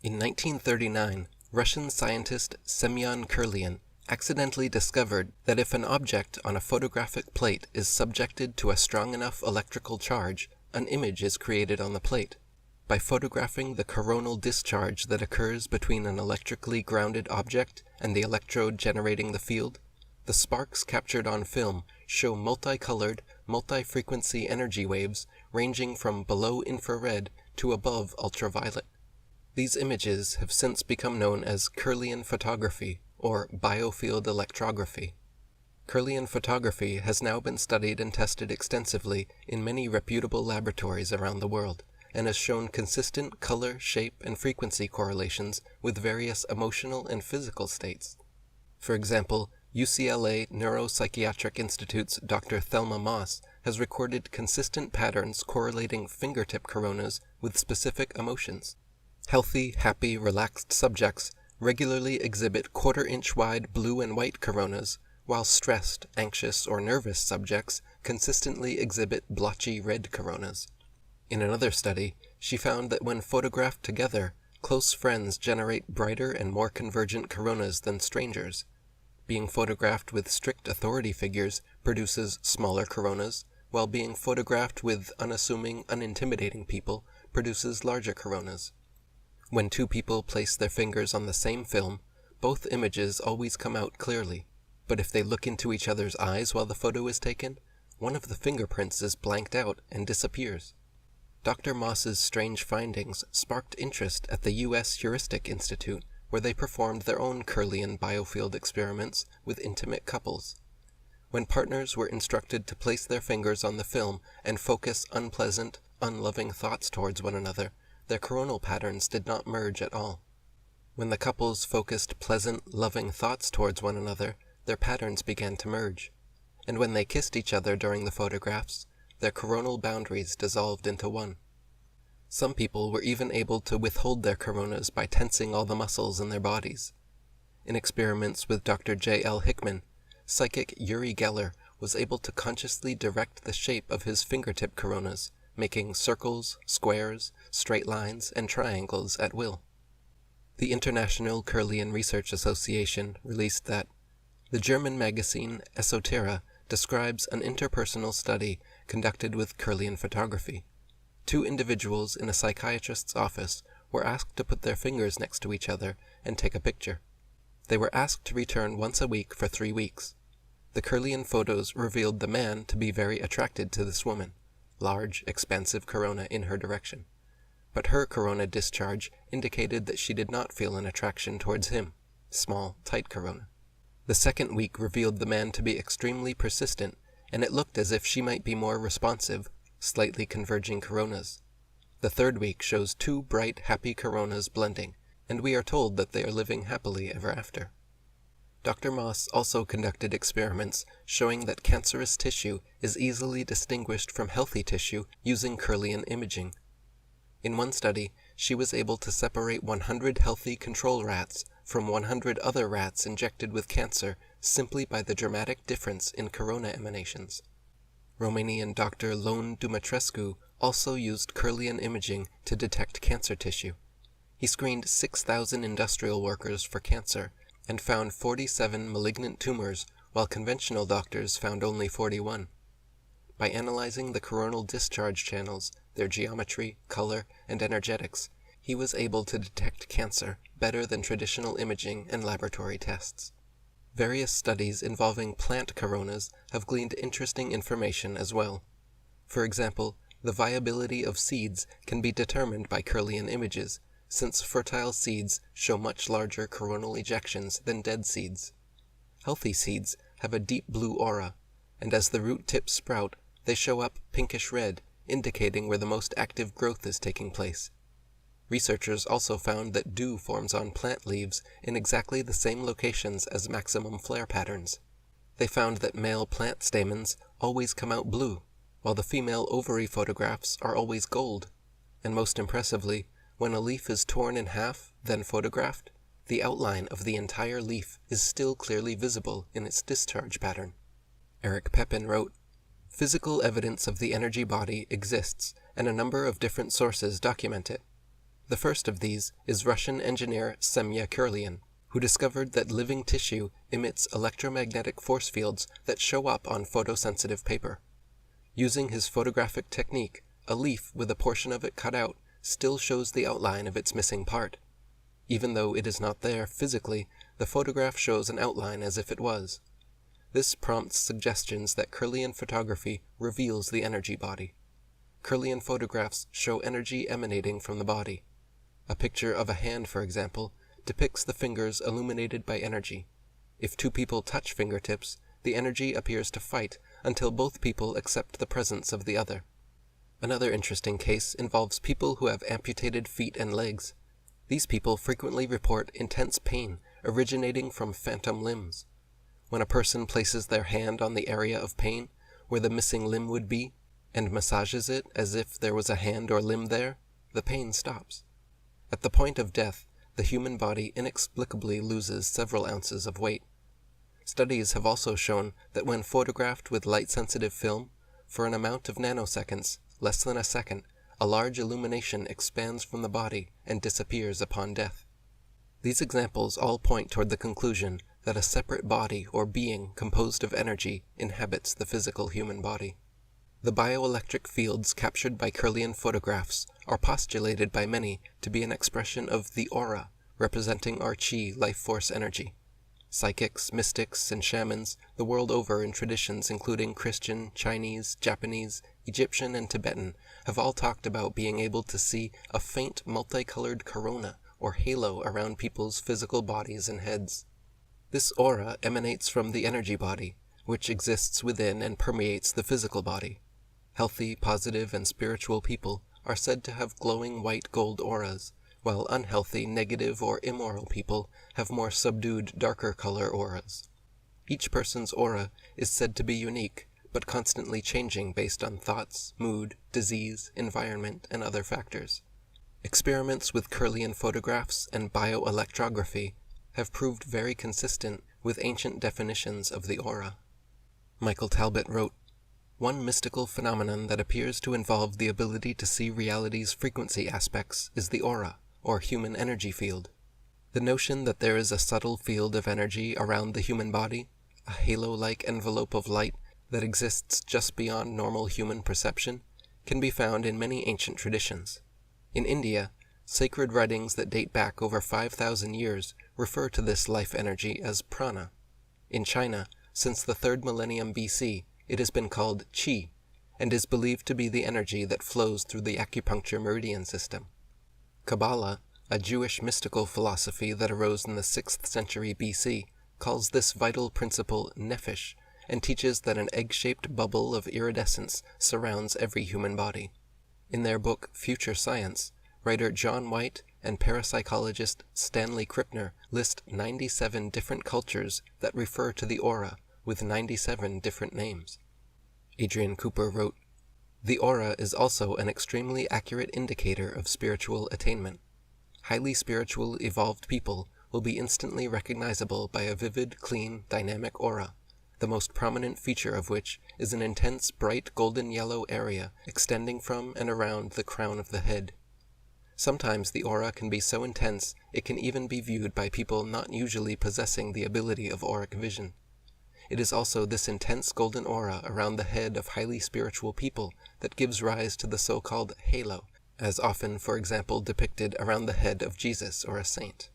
In 1939, Russian scientist Semyon Kirlian accidentally discovered that if an object on a photographic plate is subjected to a strong enough electrical charge, an image is created on the plate. By photographing the coronal discharge that occurs between an electrically grounded object and the electrode generating the field, the sparks captured on film show multicolored, multi-frequency energy waves ranging from below infrared to above ultraviolet. These images have since become known as Kirlian photography or Biofield electrography. Kirlian photography has now been studied and tested extensively in many reputable laboratories around the world, and has shown consistent color, shape, and frequency correlations with various emotional and physical states. For example, UCLA Neuropsychiatric Institute's Dr. Thelma Moss has recorded consistent patterns correlating fingertip coronas with specific emotions. Healthy, happy, relaxed subjects regularly exhibit quarter-inch wide blue and white coronas, while stressed, anxious, or nervous subjects consistently exhibit blotchy red coronas. In another study, she found that when photographed together, close friends generate brighter and more convergent coronas than strangers. Being photographed with strict authority figures produces smaller coronas, while being photographed with unassuming, unintimidating people produces larger coronas. When two people place their fingers on the same film, both images always come out clearly, but if they look into each other's eyes while the photo is taken, one of the fingerprints is blanked out and disappears. Dr. Moss's strange findings sparked interest at the U.S. Heuristic Institute, where they performed their own Kirlian biofield experiments with intimate couples. When partners were instructed to place their fingers on the film and focus unpleasant, unloving thoughts towards one another, their coronal patterns did not merge at all. When the couples focused pleasant, loving thoughts towards one another, their patterns began to merge. And when they kissed each other during the photographs, their coronal boundaries dissolved into one. Some people were even able to withhold their coronas by tensing all the muscles in their bodies. In experiments with Dr. J.L. Hickman, psychic Uri Geller was able to consciously direct the shape of his fingertip coronas, making circles, squares, straight lines, and triangles at will. The International Kirlian Research Association released that the German magazine Esoterra describes an interpersonal study conducted with Kirlian photography. Two individuals in a psychiatrist's office were asked to put their fingers next to each other and take a picture. They were asked to return once a week for 3 weeks. The Kirlian photos revealed the man to be very attracted to this woman, large, expansive corona in her direction. But her corona discharge indicated that she did not feel an attraction towards him, small, tight corona. The second week revealed the man to be extremely persistent, and it looked as if she might be more responsive, slightly converging coronas. The third week shows two bright, happy coronas blending, and we are told that they are living happily ever after. Dr. Moss also conducted experiments showing that cancerous tissue is easily distinguished from healthy tissue using Kirlian imaging. In one study, she was able to separate 100 healthy control rats from 100 other rats injected with cancer simply by the dramatic difference in corona emanations. Romanian Dr. Lone Dumitrescu also used Kirlian imaging to detect cancer tissue. He screened 6,000 industrial workers for cancer and found 47 malignant tumors, while conventional doctors found only 41. By analyzing the coronal discharge channels, their geometry, color, and energetics, he was able to detect cancer better than traditional imaging and laboratory tests. Various studies involving plant coronas have gleaned interesting information as well. For example, the viability of seeds can be determined by Kirlian images, since fertile seeds show much larger coronal ejections than dead seeds. Healthy seeds have a deep blue aura, and as the root tips sprout, they show up pinkish red, indicating where the most active growth is taking place. Researchers also found that dew forms on plant leaves in exactly the same locations as maximum flare patterns. They found that male plant stamens always come out blue, while the female ovary photographs are always gold. And most impressively, when a leaf is torn in half, then photographed, the outline of the entire leaf is still clearly visible in its discharge pattern. Eric Pepin wrote, "Physical evidence of the energy body exists, and a number of different sources document it. The first of these is Russian engineer Semya Kirlian, who discovered that living tissue emits electromagnetic force fields that show up on photosensitive paper. Using his photographic technique, a leaf with a portion of it cut out still shows the outline of its missing part. Even though it is not there physically, the photograph shows an outline as if it was. This prompts suggestions that Kirlian photography reveals the energy body. Kirlian photographs show energy emanating from the body. A picture of a hand, for example, depicts the fingers illuminated by energy. If two people touch fingertips, the energy appears to fight until both people accept the presence of the other. Another interesting case involves people who have amputated feet and legs. These people frequently report intense pain originating from phantom limbs. When a person places their hand on the area of pain, where the missing limb would be, and massages it as if there was a hand or limb there, the pain stops. At the point of death, the human body inexplicably loses several ounces of weight. Studies have also shown that when photographed with light-sensitive film, for an amount of nanoseconds, less than a second, a large illumination expands from the body and disappears upon death. These examples all point toward the conclusion that a separate body or being composed of energy inhabits the physical human body. The bioelectric fields captured by Kirlian photographs are postulated by many to be an expression of the aura, representing our chi life force energy. Psychics, mystics, and shamans the world over in traditions including Christian, Chinese, Japanese, Egyptian, and Tibetan have all talked about being able to see a faint multicolored corona or halo around people's physical bodies and heads. This aura emanates from the energy body, which exists within and permeates the physical body. Healthy, positive, and spiritual people are said to have glowing white gold auras, while unhealthy, negative, or immoral people have more subdued, darker color auras. Each person's aura is said to be unique, but constantly changing based on thoughts, mood, disease, environment, and other factors. Experiments with Kirlian photographs and bioelectrography have proved very consistent with ancient definitions of the aura. Michael Talbot wrote, "One mystical phenomenon that appears to involve the ability to see reality's frequency aspects is the aura, or human energy field. The notion that there is a subtle field of energy around the human body, a halo-like envelope of light that exists just beyond normal human perception, can be found in many ancient traditions. In India, sacred writings that date back over 5,000 years refer to this life energy as prana. In China, since the 3rd millennium BC, it has been called qi, and is believed to be the energy that flows through the acupuncture meridian system. Kabbalah, a Jewish mystical philosophy that arose in the 6th century BC, calls this vital principle nephesh, and teaches that an egg-shaped bubble of iridescence surrounds every human body. In their book Future Science, writer John White and parapsychologist Stanley Krippner list 97 different cultures that refer to the aura with 97 different names. Adrian Cooper wrote, "The aura is also an extremely accurate indicator of spiritual attainment. Highly spiritual, evolved people will be instantly recognizable by a vivid, clean, dynamic aura, the most prominent feature of which is an intense, bright golden yellow area extending from and around the crown of the head. Sometimes the aura can be so intense it can even be viewed by people not usually possessing the ability of auric vision. It is also this intense golden aura around the head of highly spiritual people that gives rise to the so-called halo, as often, for example, depicted around the head of Jesus or a saint."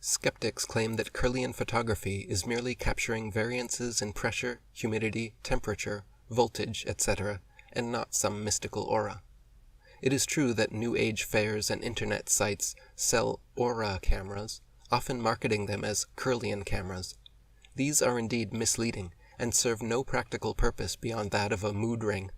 Skeptics claim that Kirlian photography is merely capturing variances in pressure, humidity, temperature, voltage, etc., and not some mystical aura. It is true that New Age fairs and internet sites sell aura cameras, often marketing them as Kirlian cameras. These are indeed misleading and serve no practical purpose beyond that of a mood ring.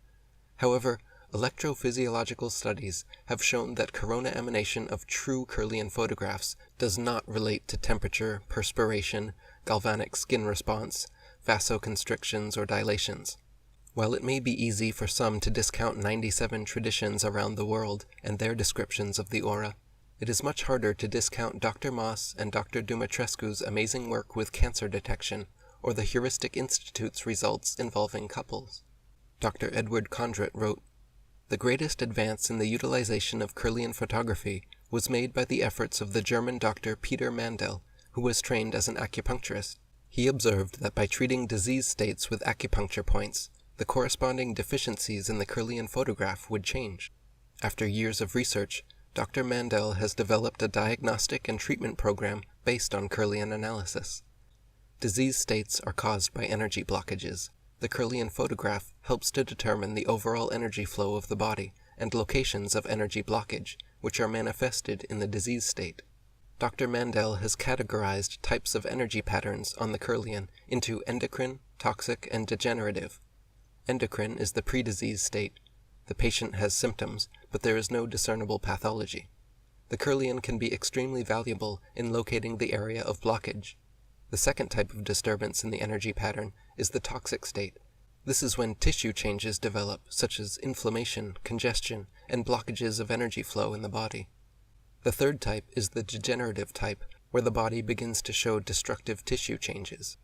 However, electrophysiological studies have shown that corona emanation of true Kirlian photographs does not relate to temperature, perspiration, galvanic skin response, vasoconstrictions, or dilations. While it may be easy for some to discount 97 traditions around the world and their descriptions of the aura, it is much harder to discount Dr. Moss and Dr. Dumitrescu's amazing work with cancer detection, or the Heuristic Institute's results involving couples. Dr. Edward Condrit wrote, "The greatest advance in the utilization of Kirlian photography was made by the efforts of the German doctor Peter Mandel, who was trained as an acupuncturist. He observed that by treating disease states with acupuncture points, the corresponding deficiencies in the Kirlian photograph would change. After years of research, Dr. Mandel has developed a diagnostic and treatment program based on Kirlian analysis. Disease states are caused by energy blockages. The Kirlian photograph helps to determine the overall energy flow of the body and locations of energy blockage, which are manifested in the disease state. Dr. Mandel has categorized types of energy patterns on the Kirlian into endocrine, toxic, and degenerative. Endocrine is the pre-disease state. The patient has symptoms, but there is no discernible pathology. The Kirlian can be extremely valuable in locating the area of blockage. The second type of disturbance in the energy pattern is the toxic state. This is when tissue changes develop, such as inflammation, congestion, and blockages of energy flow in the body. The third type is the degenerative type, where the body begins to show destructive tissue changes.